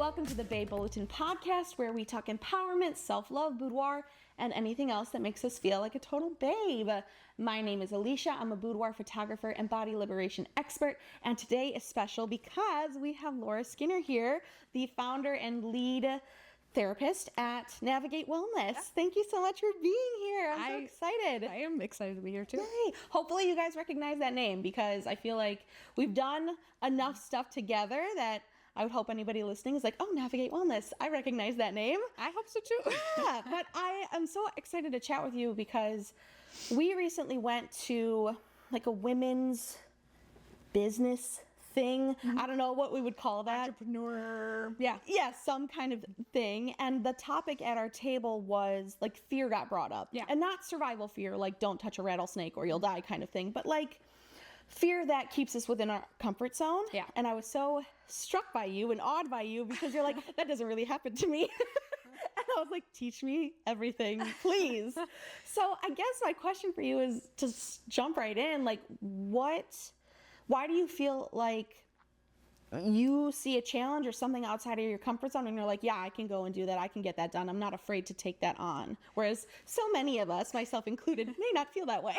welcome to the Babe Bulletin Podcast, where we talk empowerment, self-love, boudoir, and anything else that makes us feel like a total babe. My name is Alicia. I'm a boudoir photographer and body liberation expert, and today is special because we have Laura Skinner here, the founder and lead therapist at Navigate Wellness. Yeah. Thank you so much for being here. I'm so excited. I am excited to be here too. Yay. Hopefully you guys recognize that name, because I feel like we've done enough stuff together that I would hope anybody listening is like, oh, Navigate Wellness. I recognize that name. I hope so too. Yeah, but I am so excited to chat with you because we recently went to like a women's business thing. Mm-hmm. I don't know what we would call that. Entrepreneur. Yeah, some kind of thing. And the topic at our table was like fear got brought up. Yeah. And not survival fear, like don't touch a rattlesnake or you'll die kind of thing, but like fear that keeps us within our comfort zone. Yeah. And I was so struck by you and awed by you because you're like, that doesn't really happen to me. And I was like, teach me everything, please. So I guess my question for you is to jump right in. Like, why do you feel like you see a challenge or something outside of your comfort zone and you're like, yeah, I can go and do that. I can get that done. I'm not afraid to take that on. Whereas so many of us, myself included, may not feel that way.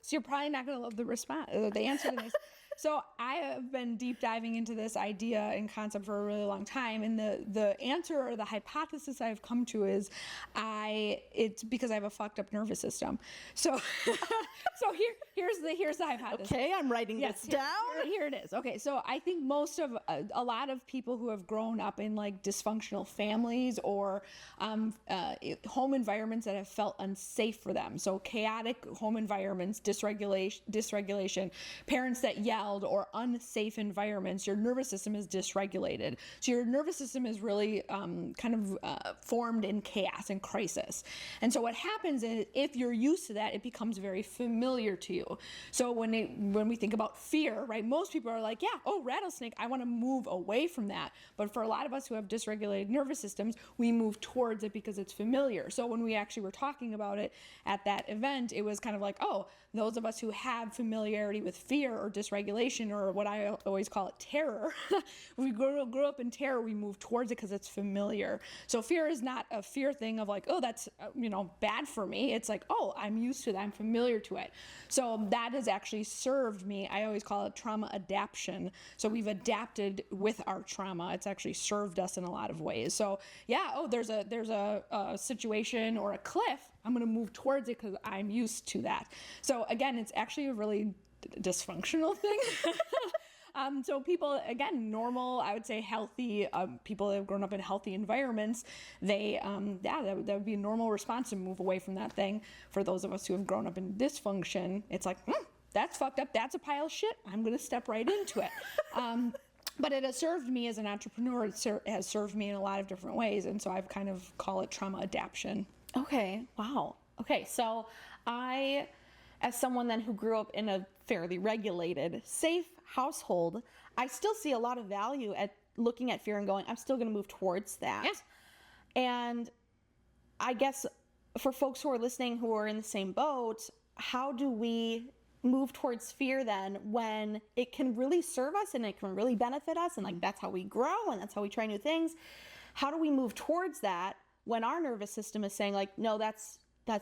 So you're probably not going to love the response, the answer to this. So I have been deep diving into this idea and concept for a really long time. And the answer or the hypothesis I've come to is it's because I have a fucked up nervous system. So here's the hypothesis. Okay, I'm writing this down. Here it is. Okay, so I think a lot of people who have grown up in like dysfunctional families or home environments that have felt unsafe for them. So chaotic home environments, dysregulation, parents that yell, or unsafe environments, your nervous system is dysregulated. So your nervous system is really formed in chaos and crisis. And so what happens is if you're used to that, it becomes very familiar to you. So when we think about fear, right, most people are like, yeah, oh, rattlesnake, I want to move away from that. But for a lot of us who have dysregulated nervous systems, we move towards it because it's familiar. So when we actually were talking about it at that event, it was kind of like, oh, those of us who have familiarity with fear or dysregulation, or what I always call it, terror. We grew up in terror, we move towards it because it's familiar. So fear is not a fear thing of like, oh, that's bad for me. It's like, oh, I'm used to that, I'm familiar to it. So that has actually served me. I always call it trauma adaptation. So we've adapted with our trauma. It's actually served us in a lot of ways. So yeah, oh, there's a situation or a cliff, I'm going to move towards it because I'm used to that. So again, it's actually a really dysfunctional thing. So people, again, normal, I would say healthy, people that have grown up in healthy environments, that would be a normal response to move away from that thing. For those of us who have grown up in dysfunction, it's like, that's fucked up. That's a pile of shit. I'm going to step right into it. But it has served me as an entrepreneur. It has served me in a lot of different ways. And so I've kind of call it trauma adaptation. Okay. Wow. Okay. So as someone then who grew up in a fairly regulated, safe household, I still see a lot of value at looking at fear and going, I'm still going to move towards that. Yes. And I guess for folks who are listening who are in the same boat, how do we move towards fear then when it can really serve us and it can really benefit us, and like that's how we grow and that's how we try new things? How do we move towards that when our nervous system is saying like, no, that's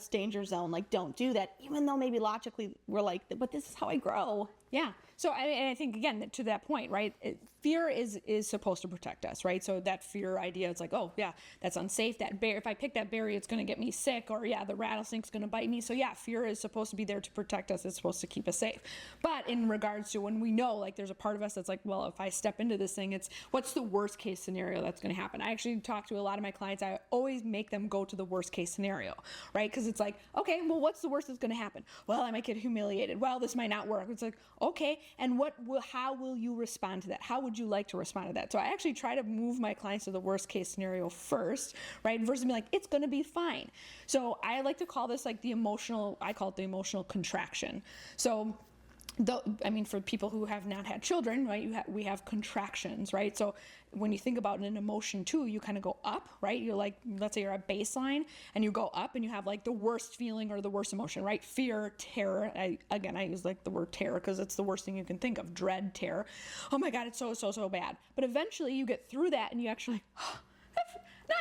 danger zone, like don't do that, even though maybe logically we're like, but this is how I grow. Yeah. So I think, again, to that point, right, fear is supposed to protect us, right? So that fear idea, it's like, oh, yeah, that's unsafe. That bear, if I pick that berry, it's going to get me sick, or yeah, the rattlesnake's going to bite me. So yeah, fear is supposed to be there to protect us. It's supposed to keep us safe. But in regards to when we know, like there's a part of us that's like, well, if I step into this thing, it's what's the worst case scenario that's going to happen? I actually talk to a lot of my clients. I always make them go to the worst case scenario, right? Because it's like, okay, well, what's the worst that's going to happen? Well, I might get humiliated. Well, this might not work. It's like, okay, and how will you respond to that? How would you like to respond to that? So I actually try to move my clients to the worst case scenario first, right? Versus being like, it's going to be fine. So I like to call this like I call it the emotional contraction. So for people who have not had children, right, we have contractions, right? So when you think about an emotion too, you kind of go up, right? You're like, let's say you're at baseline and you go up and you have like the worst feeling or the worst emotion, right? Fear, terror. I use like the word terror because it's the worst thing you can think of. Dread, terror. Oh my God, it's so bad. But eventually you get through that and you actually, I'm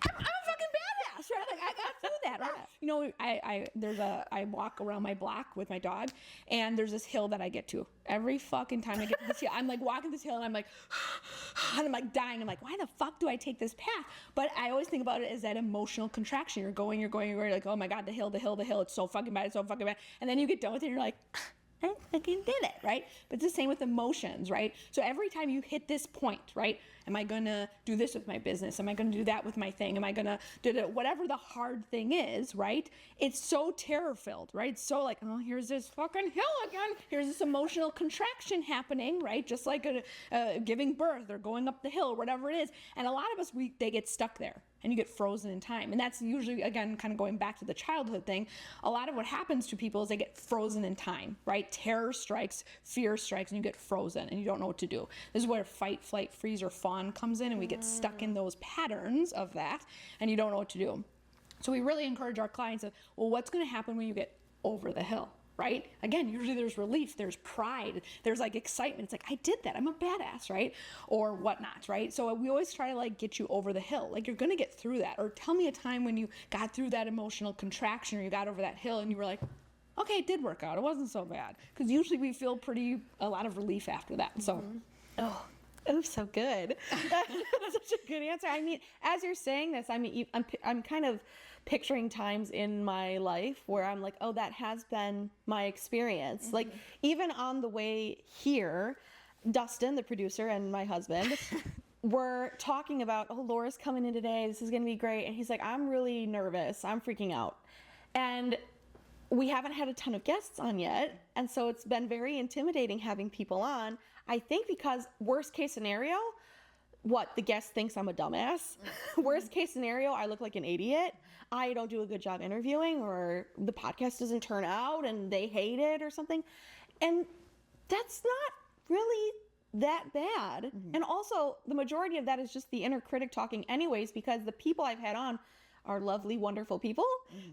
a fucking badass, right? Like I got through that, right? You know, I walk around my block with my dog, and there's this hill that I get to every fucking time I get to this hill. I'm like walking this hill, and I'm like, and I'm like dying. I'm like, why the fuck do I take this path? But I always think about it as that emotional contraction. You're going, you're like, oh my God, the hill. It's so fucking bad. And then you get done with it, and you're like, I fucking did it, right? But it's the same with emotions, right? So every time you hit this point, right? Am I going to do this with my business? Am I going to do that with my thing? Am I going to do that? Whatever the hard thing is, right? It's so terror-filled, right? It's so like, oh, here's this fucking hill again. Here's this emotional contraction happening, right? Just like giving birth or going up the hill, whatever it is. And a lot of us, they get stuck there. And you get frozen in time. And that's usually, again, kind of going back to the childhood thing. A lot of what happens to people is they get frozen in time, right? Terror strikes, fear strikes, and you get frozen and you don't know what to do. This is where fight, flight, freeze, or fawn comes in, and we get stuck in those patterns of that, and you don't know what to do. So we really encourage our clients that, well, what's going to happen when you get over the hill? Right? Again, usually there's relief, there's pride, there's like excitement. It's like, I did that. I'm a badass, right? Or whatnot, right? So we always try to like get you over the hill. Like you're going to get through that. Or tell me a time when you got through that emotional contraction or you got over that hill and you were like, okay, it did work out. It wasn't so bad. Because usually we feel a lot of relief after that. So, oh, it was so good. That's such a good answer. I mean, as you're saying this, I mean, I'm kind of picturing times in my life where I'm like, oh, that has been my experience. Like even on the way here, Dustin, the producer, and my husband were talking about, oh, Laura's coming in today. This is going to be great. And he's like, I'm really nervous. I'm freaking out. And we haven't had a ton of guests on yet. And so it's been very intimidating having people on. I think because worst case scenario, the guest thinks I'm a dumbass. Worst case scenario, I look like an idiot. I don't do a good job interviewing, or the podcast doesn't turn out and they hate it or something. And that's not really that bad. And also the majority of that is just the inner critic talking anyways, because the people I've had on are lovely, wonderful people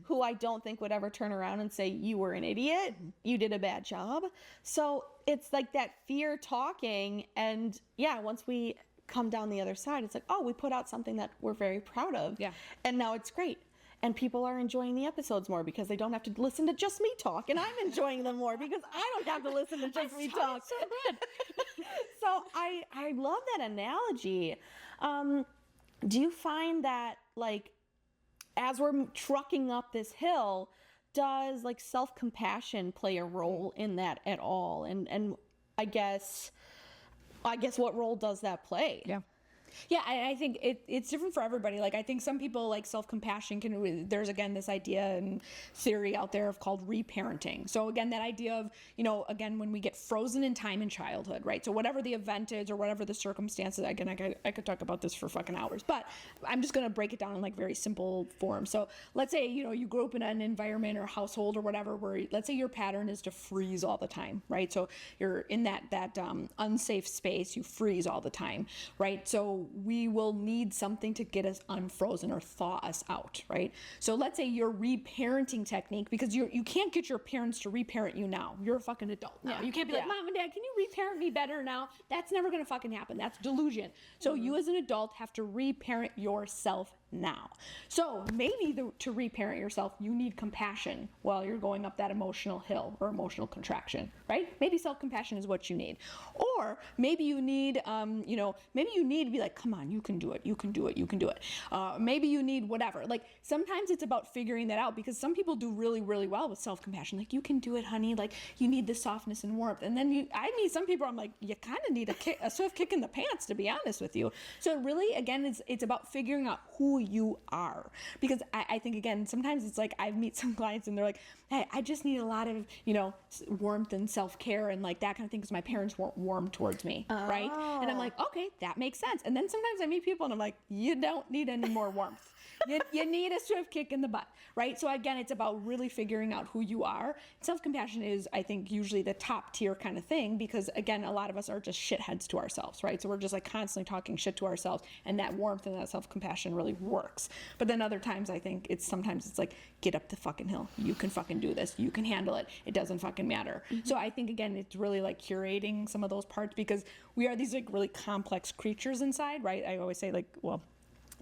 who I don't think would ever turn around and say, you were an idiot, you did a bad job. So it's like that fear talking. And yeah, once we come down the other side, it's like, oh, we put out something that we're very proud of. Yeah. And now it's great. And people are enjoying the episodes more because they don't have to listen to just me talk. And I'm enjoying them more because I don't have to listen to just me talk. So good. So I love that analogy. Do you find that, like, as we're trucking up this hill, does like self-compassion play a role in that at all? And I guess what role does that play? Yeah, I think it's different for everybody. Like, I think some people, like, self-compassion there's, again, this idea and theory out there called reparenting. So, again, that idea of, again, when we get frozen in time in childhood, right? So whatever the event is or whatever the circumstances, again, I could talk about this for fucking hours, but I'm just going to break it down in, like, very simple form. So let's say, you grew up in an environment or household or whatever where, let's say your pattern is to freeze all the time, right? So you're in that unsafe space, you freeze all the time, right? So we will need something to get us unfrozen or thaw us out, right? So let's say your reparenting technique, because you can't get your parents to reparent you now. You're a fucking adult now. You can't be like, Mom and Dad, can you reparent me better now? That's never gonna fucking happen. That's delusion. So you as an adult have to reparent yourself now. So maybe to reparent yourself, you need compassion while you're going up that emotional hill or emotional contraction, right? Maybe self-compassion is what you need. Or maybe you need, maybe you need to be like, come on, you can do it, you can do it, you can do it. Maybe you need whatever. Like, sometimes it's about figuring that out, because some people do really, really well with self-compassion. Like, you can do it, honey. Like, you need the softness and warmth. And then I meet some people, I'm like, you kind of need a swift kick in the pants, to be honest with you. So really, again, it's about figuring out who you are. Because I think, again, sometimes it's like, I meet some clients and they're like, hey, I just need a lot of, warmth and self-care and like that kind of thing, because my parents weren't warm towards me, right? And I'm like, okay, that makes sense. And then sometimes I meet people and I'm like, you don't need any more warmth. You need a swift kick in the butt, right? So again, it's about really figuring out who you are. Self-compassion is, I think, usually the top tier kind of thing because, again, a lot of us are just shitheads to ourselves, right? So we're just like constantly talking shit to ourselves, and that warmth and that self-compassion really works. But then other times, I think sometimes it's like, get up the fucking hill. You can fucking do this. You can handle it. It doesn't fucking matter. So I think, again, it's really like curating some of those parts because we are these like really complex creatures inside, right? I always say like, well,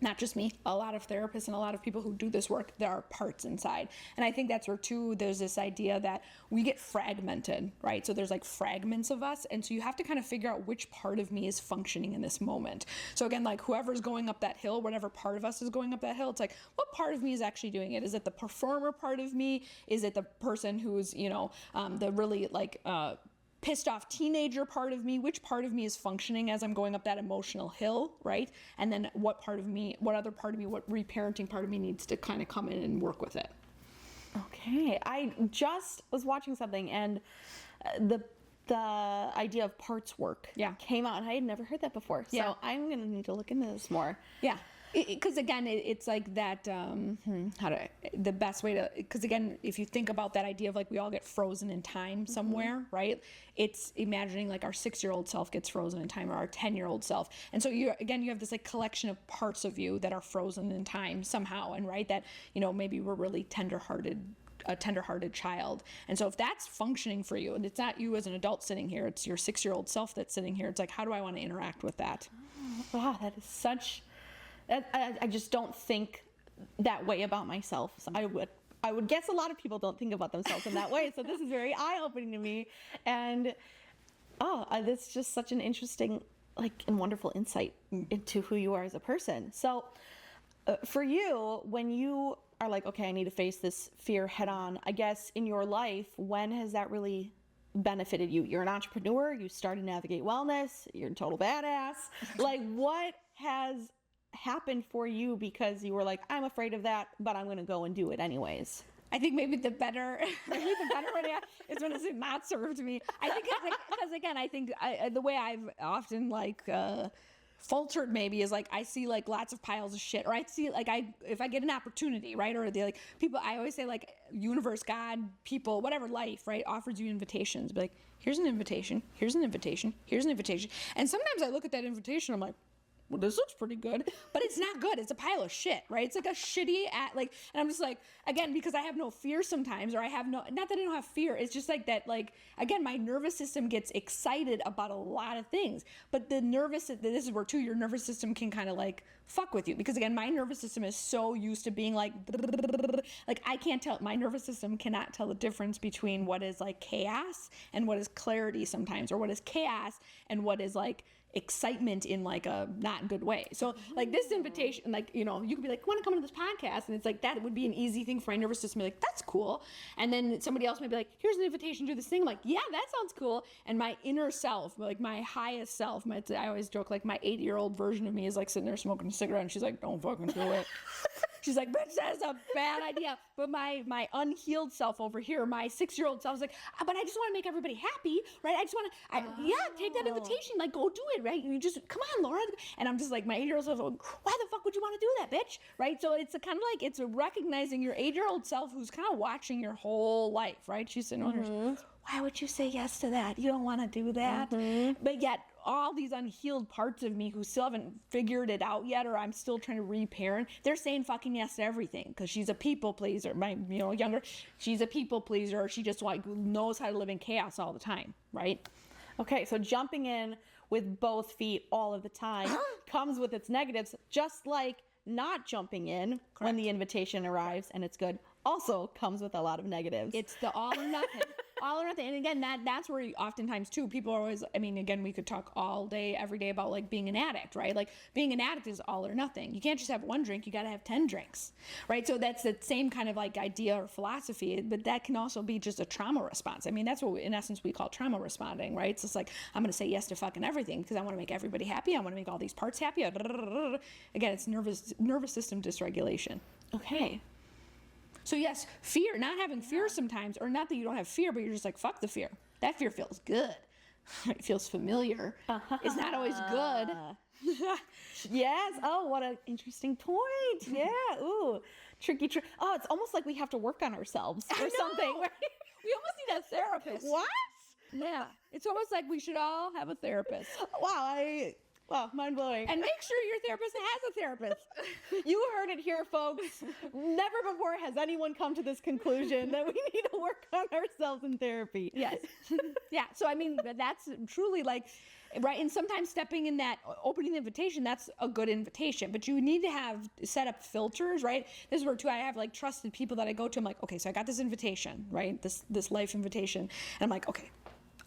not just me, a lot of therapists and a lot of people who do this work, there are parts inside. And I think that's where too, there's this idea that we get fragmented, right? So there's like fragments of us. And so you have to kind of figure out which part of me is functioning in this moment. So again, like whoever's going up that hill, whatever part of us is going up that hill, it's like, what part of me is actually doing it? Is it the performer part of me? Is it the person who's, the really like, pissed off teenager part of me? Which part of me is functioning as I'm going up that emotional hill, right? And then what other part of me, what reparenting part of me needs to kind of come in and work with it. Okay. I just was watching something and the idea of parts work came out and I had never heard that before. So I'm going to need to look into this more. Yeah. Because again, it's like that, the best way to, because again, if you think about that idea of like we all get frozen in time somewhere, right? It's imagining like our 6-year-old self gets frozen in time or our 10-year-old self. And so you have this like collection of parts of you that are frozen in time somehow. And right, that, maybe we're really a tenderhearted child. And so if that's functioning for you, and it's not you as an adult sitting here, it's your 6-year-old self that's sitting here. It's like, how do I want to interact with that? Oh, wow, that is such... I just don't think that way about myself. So I would guess a lot of people don't think about themselves in that way. So this is very eye-opening to me. And that's just such an interesting, and wonderful insight into who you are as a person. So for you, when you are like, okay, I need to face this fear head on, I guess in your life, when has that really benefited you? You're an entrepreneur, you started Navigate Wellness, you're a total badass. Like what has happened for you because you were like, I'm afraid of that, but I'm going to go and do it anyways? I think maybe the better way is when it's not served me. I think because again, I think the way I've often faltered maybe is like I see like lots of piles of shit, or I see like if I get an opportunity, right, or the like people, I always say like universe, God, people, whatever, life, right, offers you invitations, but like here's an invitation, here's an invitation, here's an invitation, and sometimes I look at that invitation, I'm like, well, this looks pretty good, but it's not good. It's a pile of shit, right? It's like a shitty and I'm just like, again, because I have no fear sometimes, or I have not that I don't have fear. It's just like that, like, again, my nervous system gets excited about a lot of things, but this is where too, your nervous system can kind of like fuck with you, because again, my nervous system is so used to being like I can't tell, my nervous system cannot tell the difference between what is like chaos and what is clarity sometimes, or what is chaos and what is like excitement in like a not good way. So like this invitation, like, you could be like, want to come to this podcast? And it's like, that would be an easy thing for my nervous system to be like, that's cool. And then somebody else might be like, here's an invitation to do this thing. I'm like, yeah, that sounds cool. And my inner self, like my highest self, I always joke, like my 80-year-old version of me is like sitting there smoking a cigarette and she's like, don't fucking do it. She's like, bitch, that's a bad idea. But my unhealed self over here, my 6-year-old self is like, but I just want to make everybody happy, right? I just want to, take that invitation, like go do it, right? You just, come on, Laura. And I'm just like, my 8-year-old self, why the fuck would you want to do that, bitch? Right? So it's kind of like, it's recognizing your 8-year-old self who's kind of watching your whole life, right? She's sitting on her, why would you say yes to that? You don't want to do that. But yet, all these unhealed parts of me who still haven't figured it out yet, or I'm still trying to reparent, they're saying fucking yes to everything because she's a people pleaser. My, she's a people pleaser, or she just knows how to live in chaos all the time, right? Okay, so jumping in with both feet all of the time comes with its negatives, just like not jumping in when the invitation arrives and it's good also comes with a lot of negatives. It's the all or nothing. All or nothing. And again, that's where oftentimes too, people are always, again, we could talk all day, every day about like being an addict, right? Like being an addict is all or nothing. You can't just have one drink, you got to have 10 drinks, right? So that's the same kind of like idea or philosophy, but that can also be just a trauma response. That's what in essence we call trauma responding, right? It's just like, I'm going to say yes to fucking everything because I want to make everybody happy. I want to make all these parts happy. Again, it's nervous system dysregulation. Okay. So yes, fear, not having fear sometimes, or not that you don't have fear, but you're just like, fuck the fear. That fear feels good. it feels familiar is not always good. Yes. Oh, what an interesting point. Yeah. Ooh, tricky. Oh, it's almost like we have to work on ourselves or something. Right? We almost need a therapist. What? Yeah. It's almost like we should all have a therapist. Wow, mind blowing. And make sure your therapist has a therapist. You heard it here, folks. Never before has anyone come to this conclusion that we need to work on ourselves in therapy. Yes. Yeah. So, I mean, that's truly like, right. And sometimes stepping in that opening the invitation, that's a good invitation, but you need to have set up filters, right? This is where too, I have like trusted people that I go to. I'm like, okay, so I got this invitation, right? This life invitation. And I'm like, okay,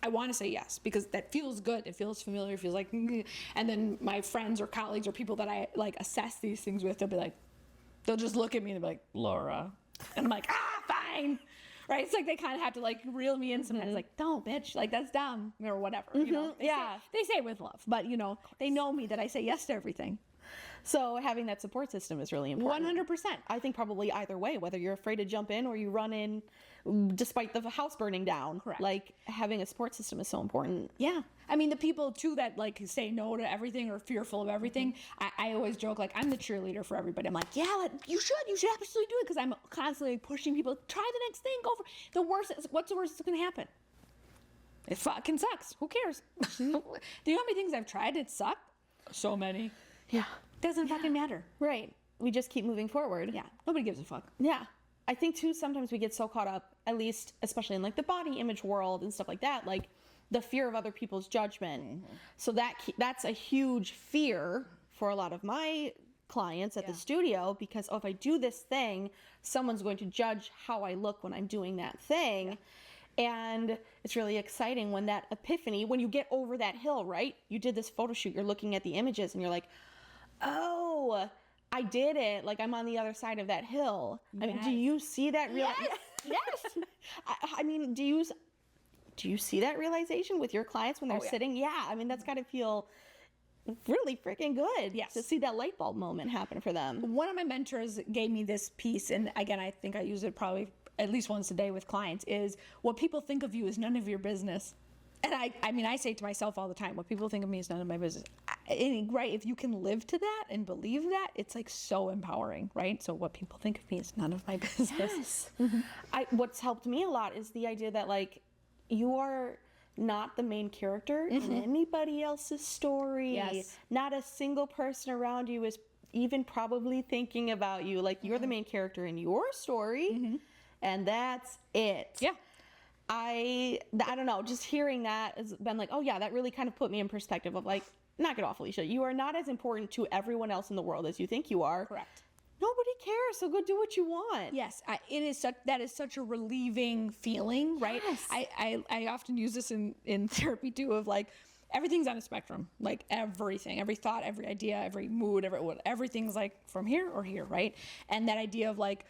I want to say yes because that feels good. It feels familiar. It feels like, and then my friends or colleagues or people that I like assess these things with, they'll just look at me and be like, Laura. And I'm like, fine. Right? It's like they kind of have to like reel me in sometimes, like, don't, bitch, like that's dumb or whatever. You know? They say it with love, but you know, they know me that I say yes to everything. So having that support system is really important. 100%. I think probably either way, whether you're afraid to jump in or you run in despite the house burning down. Correct. Like having a support system is so important. Yeah. I mean, the people too that like say no to everything or fearful of everything, I always joke like I'm the cheerleader for everybody. I'm like, yeah, you should absolutely do it because I'm constantly pushing people, try the next thing, go for the worst. What's the worst that's going to happen? It fucking sucks. Who cares? Do you know how many things I've tried? It sucked. So many. Yeah. Doesn't fucking matter. Right. We just keep moving forward. Yeah. Nobody gives a fuck. Yeah. I think too, sometimes we get so caught up, at least, especially in like the body image world and stuff like that, like the fear of other people's judgment. So that's a huge fear for a lot of my clients at the studio because, if I do this thing, someone's going to judge how I look when I'm doing that thing. And it's really exciting when that epiphany, when you get over that hill, right? You did this photo shoot, you're looking at the images and you're like, oh, I did it. Like I'm on the other side of that hill. Yes. I mean, do you see that? Yes. I mean, do you see that realization with your clients when they're sitting? Yeah. I mean, that's got to feel really freaking good. Yes. To see that light bulb moment happen for them. One of my mentors gave me this piece, and again, I think I use it probably at least once a day with clients, is what people think of you is none of your business. And I mean, I say to myself all the time, what people think of me is none of my business. Right? If you can live to that and believe that, it's like so empowering, right? So what people think of me is none of my business. Yes. What's helped me a lot is the idea that like you are not the main character in anybody else's story. Yes. Not a single person around you is even probably thinking about you. Like you're the main character in your story, and that's it. Yeah. I don't know, just hearing that has been like, oh yeah, that really kind of put me in perspective of like, knock it off, Alicia. You are not as important to everyone else in the world as you think you are. Correct. Nobody cares, so go do what you want. Yes, that is such a relieving feeling, right? Yes. I often use this in therapy too, of like, everything's on a spectrum, like everything, every thought, every idea, every mood, everything's like from here or here, right? And that idea of like,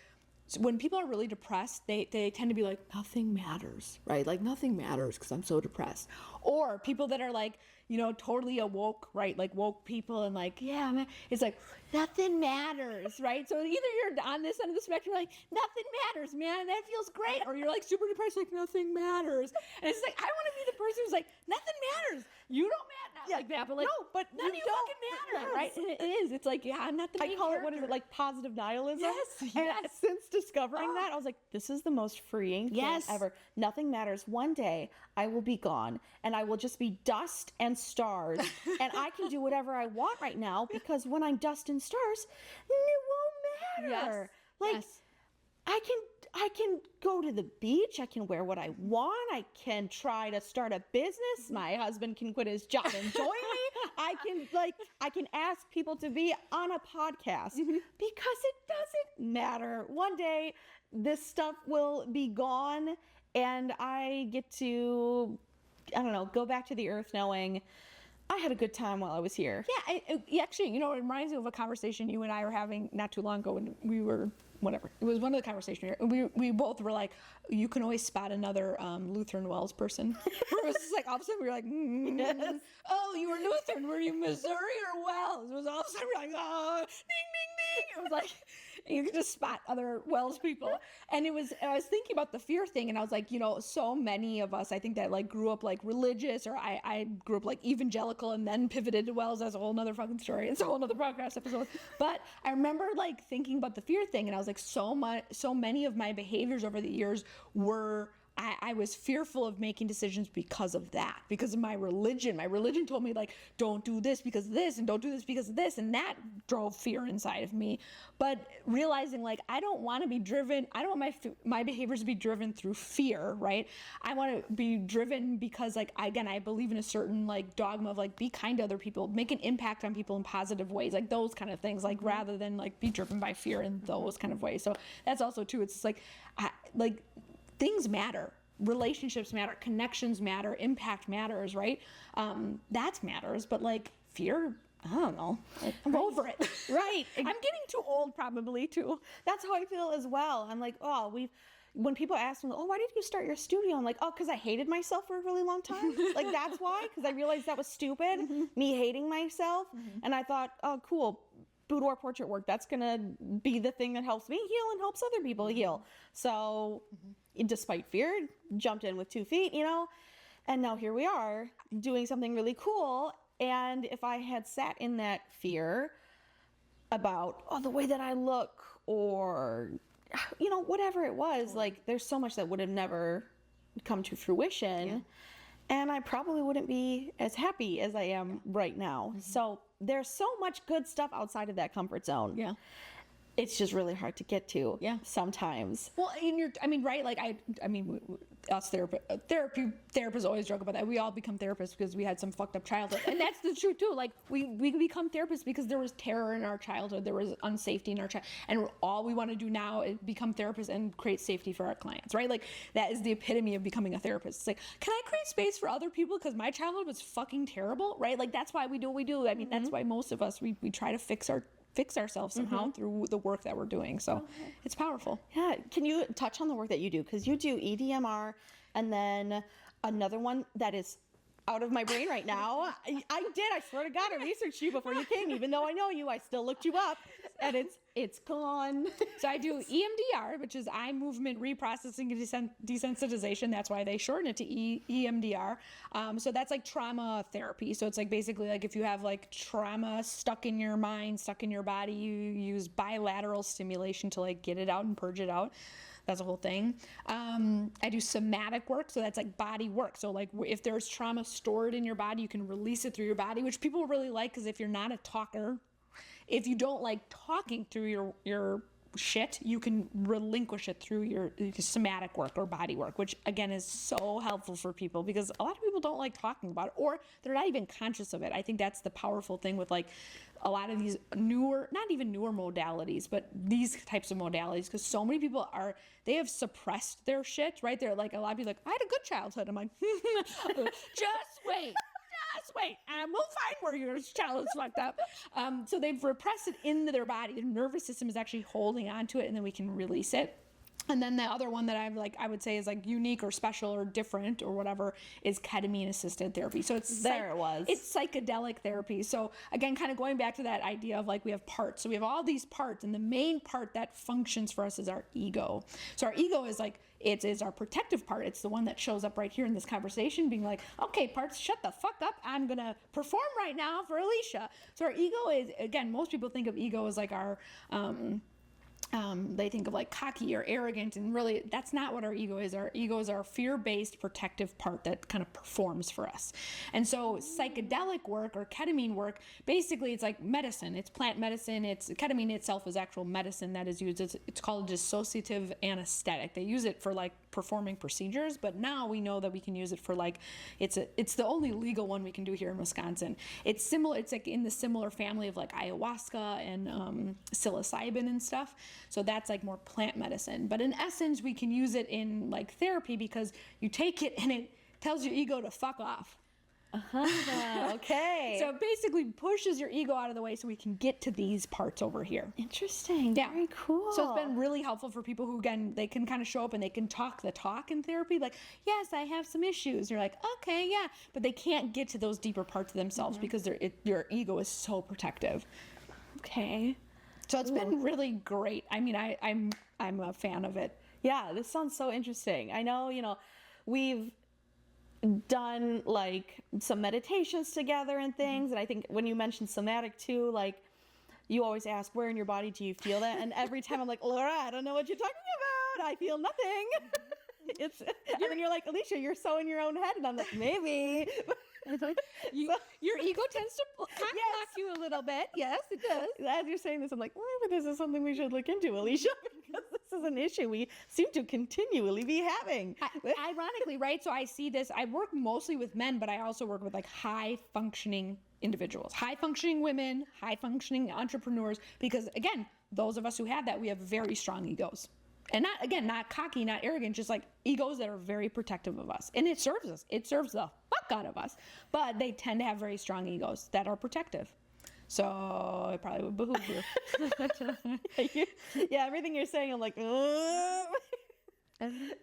so when people are really depressed, they tend to be like, nothing matters, right? Like nothing matters because I'm so depressed. Or people that are like, you know, totally awoke, right? Like woke people and like, yeah, man, it's like, nothing matters, right? So either you're on this end of the spectrum, like, nothing matters, man, that feels great. Or you're like super depressed, like, nothing matters. And it's like, I want to be the person who's like, nothing matters. You don't matter. Not like that, but like, no, but none of you fucking matter, right? And it is. It's like, yeah, I'm not the main call character. it, what is it, like positive nihilism? Yes, And yes. since discovering that, I was like, this is the most freeing thing ever. Nothing matters. One day I will be gone and I will just be dust and stars and I can do whatever I want right now because when I'm dust and stars, it won't matter. Yes. Like yes. I can go to the beach. I can wear what I want. I can try to start a business. My husband can quit his job and join me. I can ask people to be on a podcast because it doesn't matter. One day this stuff will be gone and I get to, I don't know, go back to the earth knowing I had a good time while I was here. Yeah, actually, you know, it reminds me of a conversation you and I were having not too long ago when we were, whatever. It was one of the conversations we both were like, you can always spot another Lutheran Wells person. Where it was just like, all of a sudden we were like, yes. Oh, you were Lutheran. Were you Missouri or Wells? It was all of a sudden we were like, oh, ding, ding, It was like, you could just spot other Wells people. And I was thinking about the fear thing, and I was like, so many of us, I think that like grew up like religious, or I grew up like evangelical and then pivoted to Wells. That's a whole nother fucking story. It's a whole nother podcast episode. But I remember like thinking about the fear thing, and I was like, so many of my behaviors over the years were, I was fearful of making decisions because of that, because of my religion. My religion told me like, don't do this because of this, and don't do this because of this, and that drove fear inside of me. But realizing like, I don't want to be driven, I don't want my behaviors to be driven through fear, right? I want to be driven because like, I believe in a certain like dogma of like, be kind to other people, make an impact on people in positive ways, like those kind of things, like rather than like be driven by fear in those kind of ways. So that's also too, it's just like, things matter. Relationships matter. Connections matter. Impact matters, right? That matters. But like fear, I don't know. I'm over it. Right. I'm getting too old probably too. That's how I feel as well. I'm like, when people ask me, why did you start your studio? I'm like, because I hated myself for a really long time. Like, that's why, because I realized that was stupid, me hating myself. And I thought, oh, cool. Boudoir portrait work, that's gonna be the thing that helps me heal and helps other people heal. So despite fear, jumped in with 2 feet, and now here we are doing something really cool. And if I had sat in that fear about the way that I look, or whatever it was, like there's so much that would have never come to fruition, and I probably wouldn't be as happy as I am right now. So there's so much good stuff outside of that comfort zone. Yeah. It's just really hard to get to. Yeah. Sometimes. Well, right? Like us therapists always joke about that. We all become therapists because we had some fucked up childhood, and that's the truth too. Like we become therapists because there was terror in our childhood, there was unsafety in our child, and all we want to do now is become therapists and create safety for our clients, right? Like that is the epitome of becoming a therapist. It's like, can I create space for other people because my childhood was fucking terrible, right? Like that's why we do what we do. I mean, that's why most of us we try to fix ourselves somehow through the work that we're doing. So it's powerful. Yeah. Can you touch on the work that you do? Because you do EDMR, and then another one that is out of my brain right now. I swear to God, I researched you before you came. Even though I know you, I still looked you up, and it's gone. So I do EMDR, which is eye movement reprocessing and desensitization. That's why they shorten it to EMDR. So that's like trauma therapy. So it's like basically like if you have like trauma stuck in your mind, stuck in your body, you use bilateral stimulation to like get it out and purge it out. That's a whole thing. I do somatic work, so that's like body work. So like if there's trauma stored in your body, you can release it through your body, which people really like, because if you're not a talker, if you don't like talking through your shit, you can relinquish it through your somatic work or body work, which again is so helpful for people because a lot of people don't like talking about it, or they're not even conscious of it. I think that's the powerful thing with like a lot of these newer, not even newer modalities, but these types of modalities, because so many people they have suppressed their shit, right? They're like, a lot of people like, I had a good childhood. I'm like, just wait, and we'll find where your childhood's fucked up. So they've repressed it into their body. Their nervous system is actually holding onto it, and then we can release it. And then the other one that I would say is like unique or special or different or whatever is ketamine assisted therapy. So it's psychedelic therapy. So again, kind of going back to that idea of like we have parts. So we have all these parts, and the main part that functions for us is our ego. So our ego is like, it is our protective part. It's the one that shows up right here in this conversation being like, okay, parts, shut the fuck up. I'm going to perform right now for Alicia. So our ego is, again, most people think of ego as like our, they think of like cocky or arrogant, and really that's not what our ego is. Our ego is our fear-based protective part that kind of performs for us. And so psychedelic work or ketamine work, basically it's like medicine. It's plant medicine. Ketamine itself is actual medicine that is used. It's called dissociative anesthetic. They use it for like performing procedures, but now we know that we can use it for like, it's the only legal one we can do here in Wisconsin. It's similar. It's like in the similar family of like ayahuasca and psilocybin and stuff. So that's like more plant medicine. But in essence, we can use it in like therapy because you take it and it tells your ego to fuck off. Okay. So it basically pushes your ego out of the way so we can get to these parts over here. Interesting. Yeah. Very cool. So it's been really helpful for people who, again, they can kind of show up and they can talk the talk in therapy. Like, yes, I have some issues. You're like, okay, yeah. But they can't get to those deeper parts of themselves because your ego is so protective. Okay. So it's been really great. I mean, I'm a fan of it. Yeah, this sounds so interesting. I know, we've done like some meditations together and things. And I think when you mentioned somatic too, like you always ask, where in your body do you feel that? And every time I'm like, Laura, I don't know what you're talking about. I feel nothing. And then you're like, Alicia, you're so in your own head. And I'm like, maybe. Your ego tends to block you a little bit. Yes, it does. As you're saying this, I'm like, well, maybe this is something we should look into, Alicia, because this is an issue we seem to continually be having. Ironically, right? So I see this. I work mostly with men, but I also work with like high functioning individuals, high functioning women, high functioning entrepreneurs, because again, those of us who have that, we have very strong egos. And not cocky, not arrogant, just like egos that are very protective of us. And it serves us. It serves the fuck out of us. But they tend to have very strong egos that are protective. So it probably would behoove you. Yeah, everything you're saying, I'm like, ugh.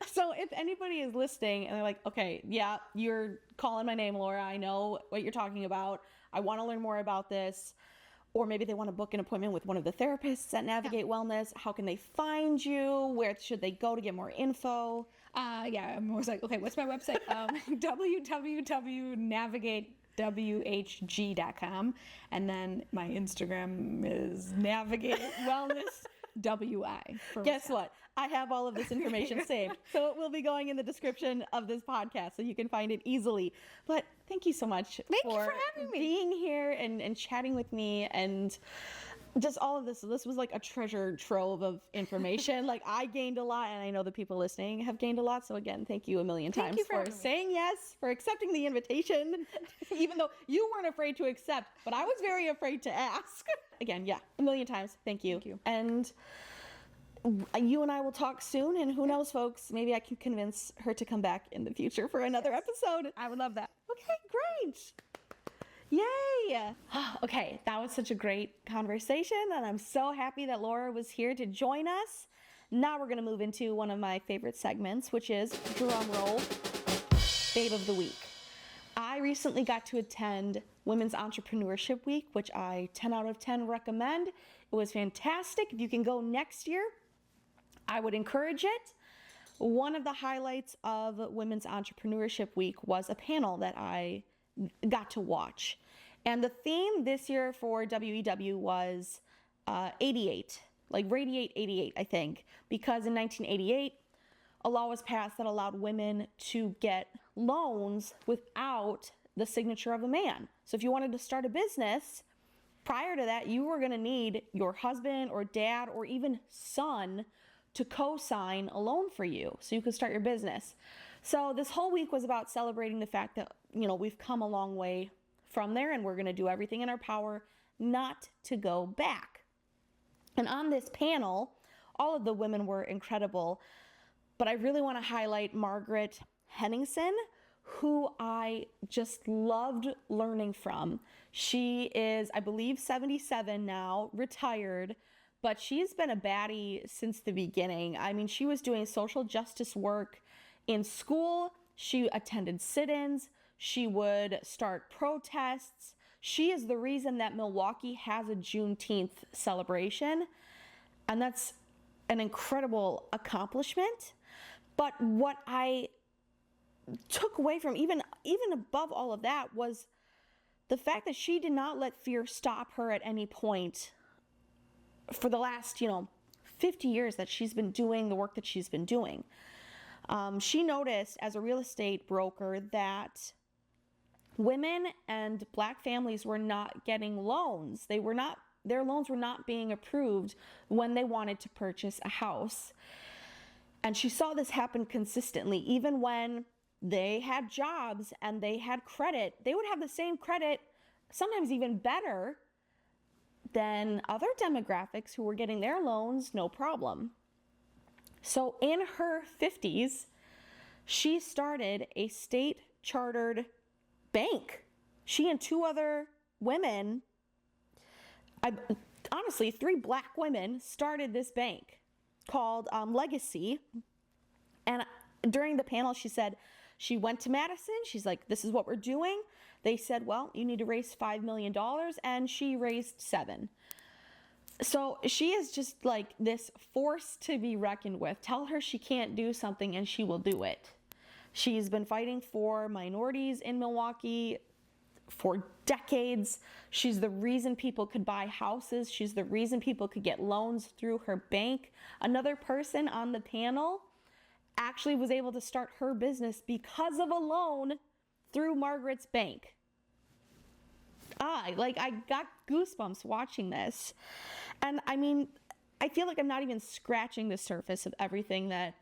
So if anybody is listening and they're like, okay, yeah, you're calling my name, Laura. I know what you're talking about. I want to learn more about this. Or maybe they want to book an appointment with one of the therapists at Navigate Wellness. How can they find you? Where should they go to get more info? I'm always like, okay, what's my website? www.navigatewhg.com. And then my Instagram is Navigate Wellness WI. Guess what? I have all of this information saved. So it will be going in the description of this podcast so you can find it easily. But thank you so much for having me. Being here and chatting with me and just all of this. This was like a treasure trove of information. Like I gained a lot and I know the people listening have gained a lot. So again, thank you a million times for saying yes, for accepting the invitation, even though you weren't afraid to accept, but I was very afraid to ask. Again, yeah, a million times. Thank you. Thank you. And you and I will talk soon, and who knows, folks, maybe I can convince her to come back in the future for another episode. I would love that. Okay, great. Yay. Okay, that was such a great conversation, and I'm so happy that Laura was here to join us. Now we're going to move into one of my favorite segments, which is, drum roll, Babe of the Week. I recently got to attend Women's Entrepreneurship Week, which I 10 out of 10 recommend. It was fantastic. If you can go next year, I would encourage it. One of the highlights of Women's Entrepreneurship Week was a panel that I got to watch. And the theme this year for WEW was 88, like Radiate 88, I think, because in 1988, a law was passed that allowed women to get loans without the signature of a man. So if you wanted to start a business, prior to that, you were going to need your husband or dad or even son to co-sign a loan for you so you could start your business. So this whole week was about celebrating the fact that, we've come a long way from there and we're going to do everything in our power not to go back. And on this panel, all of the women were incredible, but I really want to highlight Margaret Henningsen, who I just loved learning from. She is, I believe, 77 now, retired, but she's been a baddie since the beginning. I mean, she was doing social justice work in school. She attended sit-ins. She would start protests. She is the reason that Milwaukee has a Juneteenth celebration, and that's an incredible accomplishment. But what I took away from even above all of that was the fact that she did not let fear stop her at any point for the last, 50 years that she's been doing the work that she's been doing. She noticed as a real estate broker that women and Black families were not getting loans. Their loans were not being approved when they wanted to purchase a house. And she saw this happen consistently. Even when they had jobs and they had credit, they would have the same credit, sometimes even better than other demographics who were getting their loans, no problem. So in her 50s, she started a state-chartered bank. She and two other women, honestly, 3 Black women started this bank called Legacy. And during the panel, she said she went to Madison. She's like, this is what we're doing. They said, well, you need to raise $5 million. And she raised $7 million. So she is just like this force to be reckoned with. Tell her she can't do something and she will do it. She's been fighting for minorities in Milwaukee for decades. She's the reason people could buy houses. She's the reason people could get loans through her bank. Another person on the panel actually was able to start her business because of a loan through Margaret's bank. I got goosebumps watching this. And I mean, I feel like I'm not even scratching the surface of everything that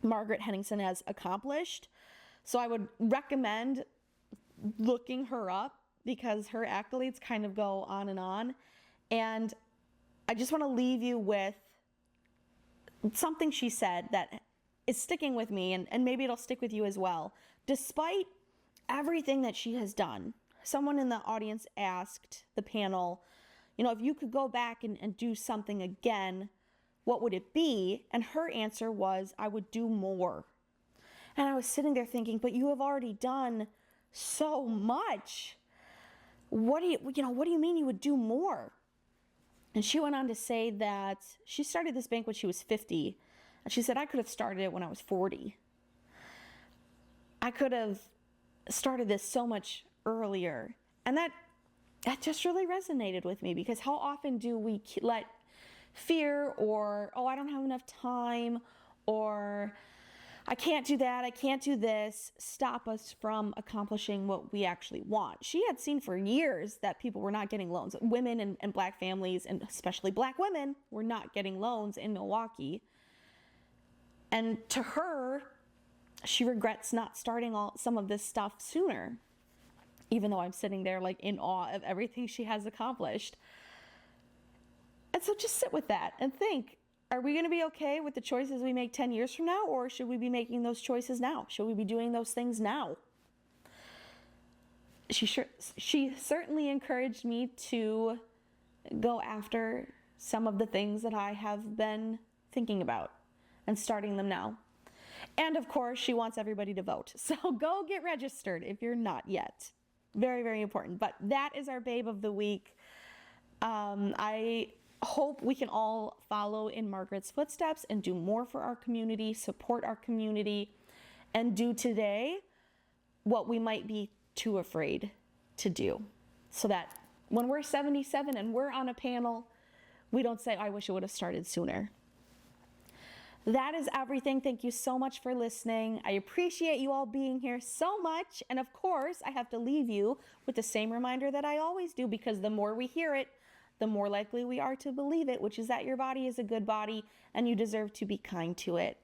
Margaret Henningsen has accomplished. So I would recommend looking her up because her accolades kind of go on and on. And I just want to leave you with something she said that is sticking with me, and maybe it'll stick with you as well. Despite everything that she has done, someone in the audience asked the panel, if you could go back and do something again, what would it be? And her answer was, I would do more. And I was sitting there thinking, but you have already done so much. What do you mean you would do more? And she went on to say that she started this bank when she was 50. And she said, I could have started it when I was 40. I could have started this so much earlier. And that just really resonated with me, because how often do we let fear or, I don't have enough time, or I can't do that, I can't do this, stop us from accomplishing what we actually want. She had seen for years that people were not getting loans. Women and Black families, and especially Black women, were not getting loans in Milwaukee. And to her, she regrets not starting some of this stuff sooner, even though I'm sitting there like in awe of everything she has accomplished. And so just sit with that and think, are we going to be okay with the choices we make 10 years from now, or should we be making those choices now? Should we be doing those things now? She certainly encouraged me to go after some of the things that I have been thinking about and starting them now. And of course, she wants everybody to vote. So go get registered if you're not yet. Very, very important. But that is our Babe of the Week. I hope we can all follow in Margaret's footsteps and do more for our community, support our community, and do today what we might be too afraid to do, so that when we're 77 and we're on a panel, we don't say, I wish it would have started sooner. That is everything. Thank you so much for listening. I appreciate you all being here so much. And of course, I have to leave you with the same reminder that I always do, because the more we hear it, the more likely we are to believe it, which is that your body is a good body and you deserve to be kind to it.